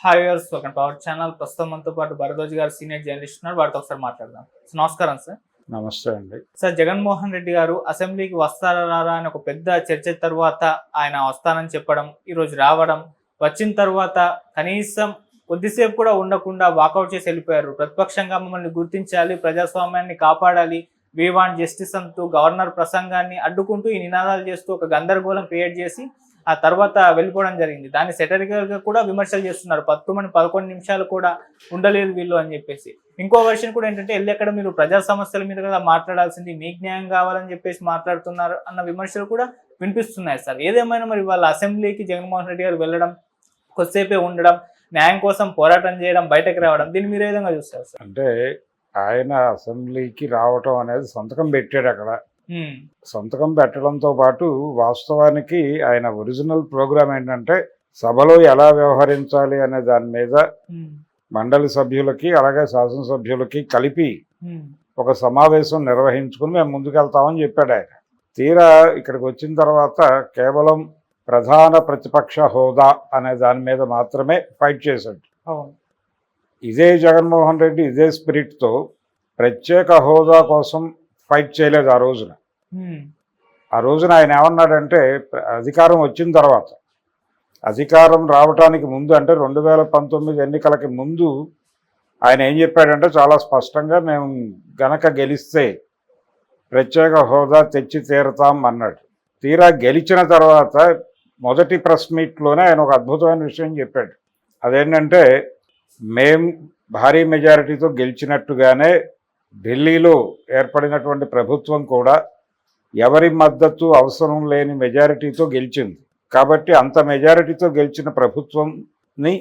Hi viewers, welcome to our channel. ప్రస్తుతం మనతో పాటు భరద్వాజ్ గారు సీనియర్ జర్నలిస్ట్ ఉన్నారు. వారితో ఒకసారి మాట్లాడదాం. నమస్కారం సార్. నమస్తే అండి. సార్, జగన్మోహన్ రెడ్డి గారు అసెంబ్లీకి వస్తారా రారా అని ఒక పెద్ద చర్చ తర్వాత ఆయన వస్తానని చెప్పడం, ఈరోజు రావడం, వచ్చిన తర్వాత కనీసం కొద్దిసేపు కూడా ఉండకుండా వాకౌట్ చేసి వెళ్ళిపోయారు. ప్రతిపక్షంగా మమ్మల్ని గుర్తించాలి, ప్రజాస్వామ్యాన్ని కాపాడాలి, వీ వాంట్ జస్టిస్ అంటూ గవర్నర్ ప్రసంగాన్ని అడ్డుకుంటూ ఈ నినాదాలు చేస్తూ ఒక గందరగోళం క్రియేట్ చేసి ఆ తర్వాత వెళ్ళిపోవడం జరిగింది. దాన్ని సెటరికల్ గా కూడా విమర్శలు చేస్తున్నారు. 11 నిమిషాలు కూడా ఉండలేదు వీళ్ళు అని చెప్పేసి. ఇంకో వర్షన్ కూడా ఏంటంటే, ఎక్కడ మీరు ప్రజా సమస్యల మీద కదా మాట్లాడాల్సింది, మీకు న్యాయం కావాలని చెప్పేసి మాట్లాడుతున్నారు అన్న విమర్శలు కూడా వినిపిస్తున్నాయి సార్. ఏదేమైనా మరి వాళ్ళ అసెంబ్లీకి జగన్మోహన్ రెడ్డి గారు వెళ్ళడం, కొద్దిసేపే ఉండడం, న్యాయం కోసం పోరాటం చేయడం, బయటకు రావడం, దీన్ని మీరు ఏ విధంగా చూస్తారు సార్? అంటే ఆయన అసెంబ్లీకి రావటం అనేది సంతకం పెట్టాడు. అక్కడ సంతకం పెట్టడంతో పాటు వాస్తవానికి ఆయన ఒరిజినల్ ప్రోగ్రామ్ ఏంటంటే సభలో ఎలా వ్యవహరించాలి అనే దాని మీద మండలి సభ్యులకి అలాగే శాసనసభ్యులకి కలిపి ఒక సమావేశం నిర్వహించుకుని మేము ముందుకెళ్తామని చెప్పాడు ఆయన. తీరా ఇక్కడికి వచ్చిన తర్వాత కేవలం ప్రధాన ప్రతిపక్ష హోదా అనే దాని మీద మాత్రమే ఫైట్ చేశాడు. ఇదే జగన్మోహన్ రెడ్డి ఇదే స్పిరిట్తో ప్రత్యేక హోదా కోసం ఫైట్ చేయలేదు ఆ రోజున ఆయన ఏమన్నాడంటే, అధికారం వచ్చిన తర్వాత, అధికారం రావడానికి ముందు అంటే 2019 ఎన్నికలకి ముందు ఆయన ఏం చెప్పాడంటే చాలా స్పష్టంగా, మేము గనక గెలిస్తే ప్రత్యేక హోదా తెచ్చి తీరుతాం అన్నాడు. తీరా గెలిచిన తర్వాత మొదటి ప్రెస్ మీట్లోనే ఆయన ఒక అద్భుతమైన విషయం చెప్పాడు. అదేంటంటే, మేం భారీ మెజారిటీతో గెలిచినట్టుగానే ఢిల్లీలో ఏర్పడినటువంటి ప్రభుత్వం కూడా ఎవరి మద్దతు అవసరం లేని మెజారిటీతో గెలిచింది. కాబట్టి అంత మెజారిటీతో గెలిచిన ప్రభుత్వంని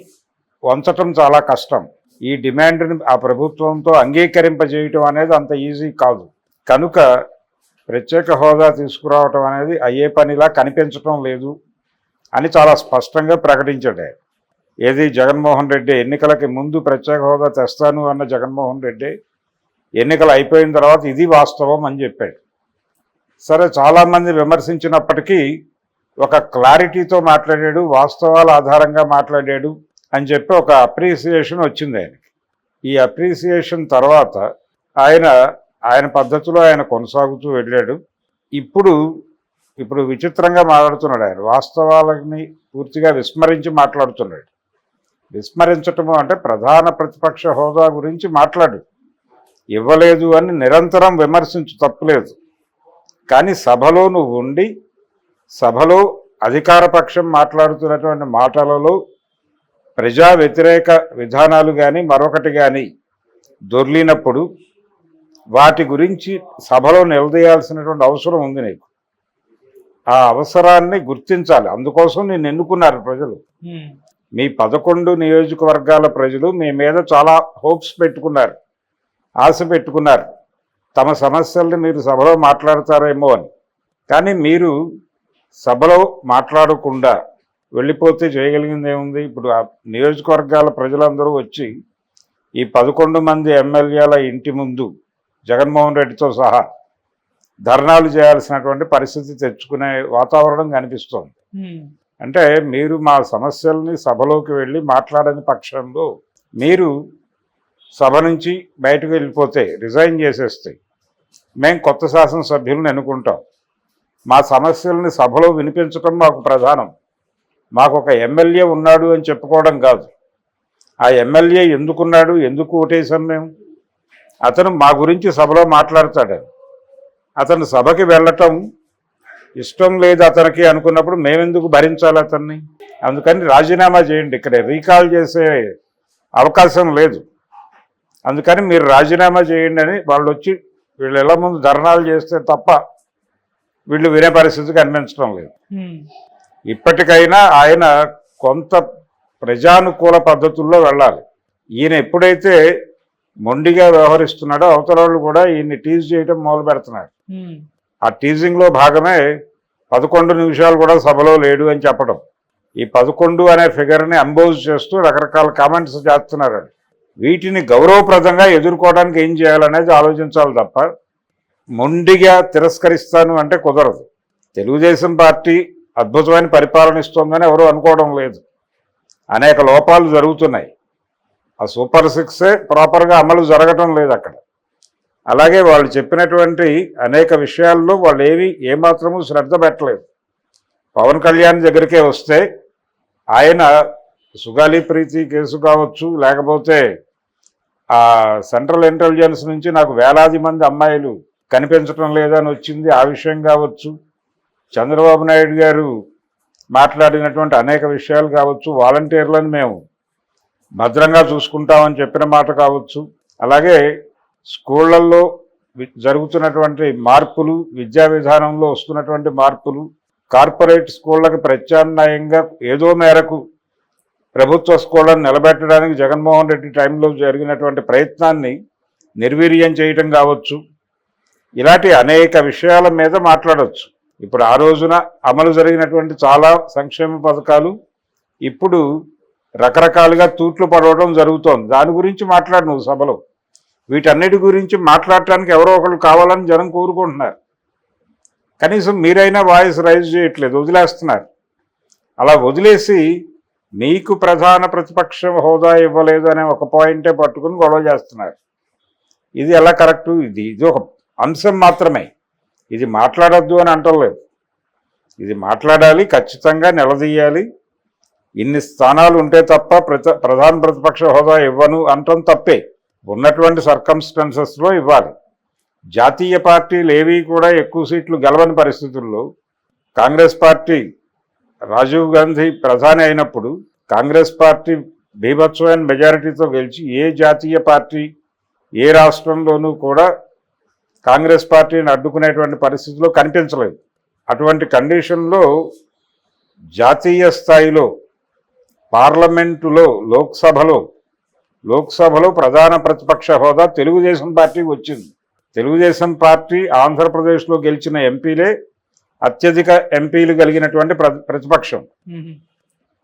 వంచటం చాలా కష్టం. ఈ డిమాండ్ని ఆ ప్రభుత్వంతో అంగీకరింపజేయటం అనేది అంత ఈజీ కాదు. కనుక ప్రత్యేక హోదా తీసుకురావటం అనేది అయ్యే పనిలా కనిపించటం లేదు అని చాలా స్పష్టంగా ప్రకటించాడు. ఏది జగన్మోహన్ రెడ్డి ఎన్నికలకి ముందు ప్రత్యేక హోదా తెస్తాను అన్న జగన్మోహన్ రెడ్డి ఎన్నికలు అయిపోయిన తర్వాత ఇది వాస్తవం అని చెప్పాడు. సరే, చాలామంది విమర్శించినప్పటికీ ఒక క్లారిటీతో మాట్లాడాడు, వాస్తవాల ఆధారంగా మాట్లాడాడు అని చెప్పి ఒక అప్రిసియేషన్ వచ్చింది ఆయనకి. ఈ అప్రిసియేషన్ తర్వాత ఆయన పద్ధతిలో ఆయన కొనసాగుతూ వెళ్ళాడు. ఇప్పుడు విచిత్రంగా మాట్లాడుతున్నాడు. ఆయన వాస్తవాలని పూర్తిగా విస్మరించి మాట్లాడుతున్నాడు. విస్మరించటము అంటే ప్రధాన ప్రతిపక్ష హోదా గురించి మాట్లాడు, ఇవ్వలేదు అని నిరంతరం విమర్శించు, తప్పులేదు. కానీ సభలో నువ్వు ఉండి సభలో అధికారపక్షం మాట్లాడుతున్నటువంటి మాటలలో ప్రజా వ్యతిరేక విధానాలు కానీ మరొకటి కానీ దొర్లినప్పుడు వాటి గురించి సభలో నిలదీయాల్సినటువంటి అవసరం ఉంది నీకు. ఆ అవసరాన్ని గుర్తించాలి. అందుకోసం నేను ఎన్నుకున్నారు ప్రజలు. మీ 11 నియోజకవర్గాల ప్రజలు మీ మీద చాలా హోప్స్ పెట్టుకున్నారు, ఆశ పెట్టుకున్నారు, తమ సమస్యల్ని మీరు సభలో మాట్లాడతారేమో అని. కానీ మీరు సభలో మాట్లాడకుండా వెళ్ళిపోతే చేయగలిగింది ఏముంది? ఇప్పుడు ఆ నియోజకవర్గాల ప్రజలందరూ వచ్చి ఈ 11 మంది ఎమ్మెల్యేల ఇంటి ముందు జగన్మోహన్ రెడ్డితో సహా ధర్నాలు చేయాల్సినటువంటి పరిస్థితి తెచ్చుకునే వాతావరణం కనిపిస్తోంది. అంటే మీరు మా సమస్యల్ని సభలోకి వెళ్ళి మాట్లాడని పక్షంలో మీరు సభ నుంచి బయటకు వెళ్ళిపోతే, రిజైన్ చేసేస్తే మేము కొత్త శాసనసభ్యులను ఎన్నుకుంటాం. మా సమస్యల్ని సభలో వినిపించడం మాకు ప్రధానం. మాకు ఒక ఎమ్మెల్యే ఉన్నాడు అని చెప్పుకోవడం కాదు. ఆ ఎమ్మెల్యే ఎందుకున్నాడు, ఎందుకు ఓటేసాం మేము, అతను మా గురించి సభలో మాట్లాడతాడు. అతను సభకి వెళ్ళటం ఇష్టం లేదు అతనికి అనుకున్నప్పుడు మేమెందుకు భరించాలి అతన్ని? అందుకని రాజీనామా చేయండి. ఇక్కడ రీకాల్ చేసే అవకాశం లేదు. అందుకని మీరు రాజీనామా చేయండి అని వాళ్ళు వచ్చి వీళ్ళు ఎలా ముందు ధర్నాలు చేస్తే తప్ప వీళ్ళు వినే పరిస్థితి కనిపించడం లేదు. ఇప్పటికైనా ఆయన కొంత ప్రజానుకూల పద్ధతుల్లో వెళ్ళాలి. ఈయన ఎప్పుడైతే మొండిగా వ్యవహరిస్తున్నాడో అవతల వాళ్ళు కూడా ఈయన్ని టీజ్ చేయడం మొదలు పెడుతున్నారు. ఆ టీజింగ్లో భాగమే 11 నిమిషాలు కూడా సభలో లేడు అని చెప్పడం. ఈ 11 అనే ఫిగర్ని అంబోజ్ చేస్తూ రకరకాల కామెంట్స్ చేస్తున్నారు. వీటిని గౌరవప్రదంగా ఎదుర్కోవడానికి ఏం చేయాలనేది ఆలోచించాలి తప్ప మొండిగా తిరస్కరిస్తాను అంటే కుదరదు. తెలుగుదేశం పార్టీ అద్భుతమైన పరిపాలన ఇస్తోందని ఎవరు అనుకోవడం లేదు. అనేక లోపాలు జరుగుతున్నాయి. ఆ సూపర్ 6 ప్రాపర్గా అమలు జరగటం లేదు అక్కడ. అలాగే వాళ్ళు చెప్పినటువంటి అనేక విషయాల్లో వాళ్ళు ఏమాత్రము శ్రద్ధ పెట్టలేదు. పవన్ కళ్యాణ్ దగ్గరికే వస్తే ఆయన సుగాలి ప్రీతి కేసు కావచ్చు, లేకపోతే ఆ సెంట్రల్ ఇంటెలిజెన్స్ నుంచి నాకు వేలాది మంది అమ్మాయిలు కనిపించడం లేదని వచ్చింది, ఆ విషయం కావచ్చు, చంద్రబాబు నాయుడు గారు మాట్లాడినటువంటి అనేక విషయాలు కావచ్చు, వాలంటీర్లను మేము భద్రంగా చూసుకుంటామని చెప్పిన మాట కావచ్చు, అలాగే స్కూళ్ళల్లో జరుగుతున్నటువంటి మార్పులు, విద్యా విధానంలో వస్తున్నటువంటి మార్పులు, కార్పొరేట్ స్కూళ్ళకి ప్రత్యామ్నాయంగా ఏదో మేరకు ప్రభుత్వ స్కూళ్ళను నిలబెట్టడానికి జగన్మోహన్ రెడ్డి టైంలో జరిగినటువంటి ప్రయత్నాన్ని నిర్వీర్యం చేయటం కావచ్చు, ఇలాంటి అనేక విషయాల మీద మాట్లాడవచ్చు. ఇప్పుడు ఆ రోజున అమలు జరిగినటువంటి చాలా సంక్షేమ పథకాలు ఇప్పుడు రకరకాలుగా తూట్లు పడవడం జరుగుతోంది. దాని గురించి మాట్లాడు నువ్వు సభలో. వీటన్నిటి గురించి మాట్లాడటానికి ఎవరో ఒకరు కావాలని జనం కోరుకుంటున్నారు. కనీసం మీరైనా వాయిస్ రైజ్ చేయట్లేదు, వదిలేస్తున్నారు. అలా వదిలేసి మీకు ప్రధాన ప్రతిపక్ష హోదా ఇవ్వలేదు అనే ఒక పాయింటే పట్టుకుని గొడవ చేస్తున్నారు. ఇది ఎలా కరెక్టు? ఇది ఒక అంశం మాత్రమే. ఇది మాట్లాడొద్దు అని అంటలేదు. ఇది మాట్లాడాలి, ఖచ్చితంగా నిలదీయాలి. ఇన్ని స్థానాలు ఉంటే తప్ప ప్రధాన ప్రతిపక్ష హోదా ఇవ్వను అంటం తప్పే. ఉన్నటువంటి సర్కమ్స్టెన్సెస్లో ఇవ్వాలి. జాతీయ పార్టీలు ఏవి కూడా ఎక్కువ సీట్లు గెలవని పరిస్థితుల్లో కాంగ్రెస్ పార్టీ రాజీవ్ గాంధీ ప్రధాని అయినప్పుడు కాంగ్రెస్ పార్టీ బీభత్సమైన మెజారిటీతో గెలిచి ఏ జాతీయ పార్టీ ఏ రాష్ట్రంలోనూ కూడా కాంగ్రెస్ పార్టీని అడ్డుకునేటువంటి పరిస్థితిలో కనిపించలేదు. అటువంటి కండిషన్లో జాతీయ స్థాయిలో పార్లమెంటులో లోక్సభలో ప్రధాన ప్రతిపక్ష హోదా తెలుగుదేశం పార్టీకి వచ్చింది. తెలుగుదేశం పార్టీ ఆంధ్రప్రదేశ్లో గెలిచిన ఎంపీలే అత్యధిక ఎంపీలు కలిగినటువంటి ప్రతిపక్షం.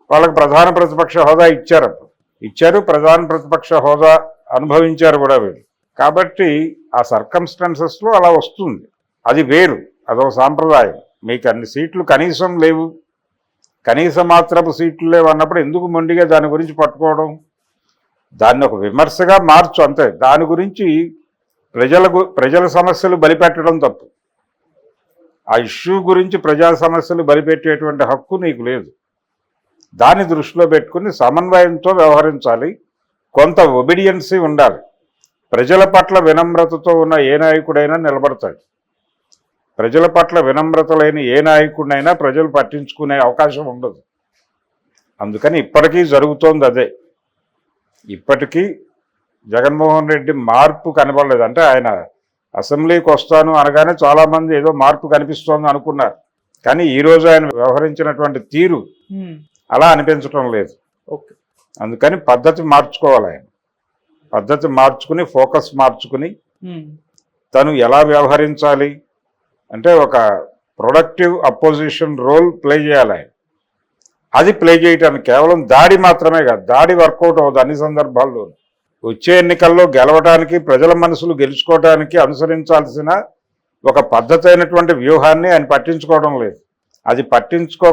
వాళ్ళకి ప్రధాన ప్రతిపక్ష హోదా ఇచ్చారు. ప్రధాన ప్రతిపక్ష హోదా అనుభవించారు కూడా వీళ్ళు. కాబట్టి ఆ సర్కమ్స్టెన్సెస్లో అలా వస్తుంది. అది వేరు, అదొక సాంప్రదాయం. మీకు అన్ని సీట్లు కనీసం లేవు, కనీసం మాత్రపు సీట్లు లేవు అన్నప్పుడు ఎందుకు మొండిగా దాని గురించి పట్టుకోవడం? దాన్ని ఒక విమర్శగా మార్చు అంతే. దాని గురించి ప్రజల సమస్యలు బలిపెట్టడం తప్పు. ఆ ఇష్యూ గురించి ప్రజా సమస్యలు బలిపెట్టేటువంటి హక్కు నీకు లేదు. దాన్ని దృష్టిలో పెట్టుకుని సమన్వయంతో వ్యవహరించాలి. కొంత ఒబీడియన్సీ ఉండాలి. ప్రజల పట్ల వినమ్రతతో ఉన్న ఏ నాయకుడైనా నిలబడతాడు. ప్రజల పట్ల వినమ్రత లేని ఏ నాయకుడినైనా ప్రజలు పట్టించుకునే అవకాశం ఉండదు. అందుకని ఇప్పటికీ జరుగుతోంది అదే. ఇప్పటికీ జగన్మోహన్ రెడ్డి మార్పు కనబడలేదు. అంటే ఆయన అసెంబ్లీకి వస్తాను అనగానే చాలామంది ఏదో మార్పు కనిపిస్తోంది అనుకున్నారు. కానీ ఈరోజు ఆయన వ్యవహరించినటువంటి తీరు అలా అనిపించడం లేదు. అందుకని పద్ధతి మార్చుకోవాలి. ఆయన పద్ధతి మార్చుకుని, ఫోకస్ మార్చుకుని తను ఎలా వ్యవహరించాలి అంటే ఒక ప్రొడక్టివ్ అపోజిషన్ రోల్ ప్లే చేయాలి ఆయన. అది ప్లే చేయటానికి కేవలం దాడి మాత్రమే కాదు, దాడి వర్కౌట్ అవ్వదు అన్ని సందర్భాల్లో. వచ్చే ఎన్నికల్లో గెలవడానికి, ప్రజల మనసులు గెలుచుకోవడానికి అనుసరించాల్సిన ఒక పద్ధతి అయినటువంటి వ్యూహాన్ని ఆయన పట్టించుకోవడం లేదు. అది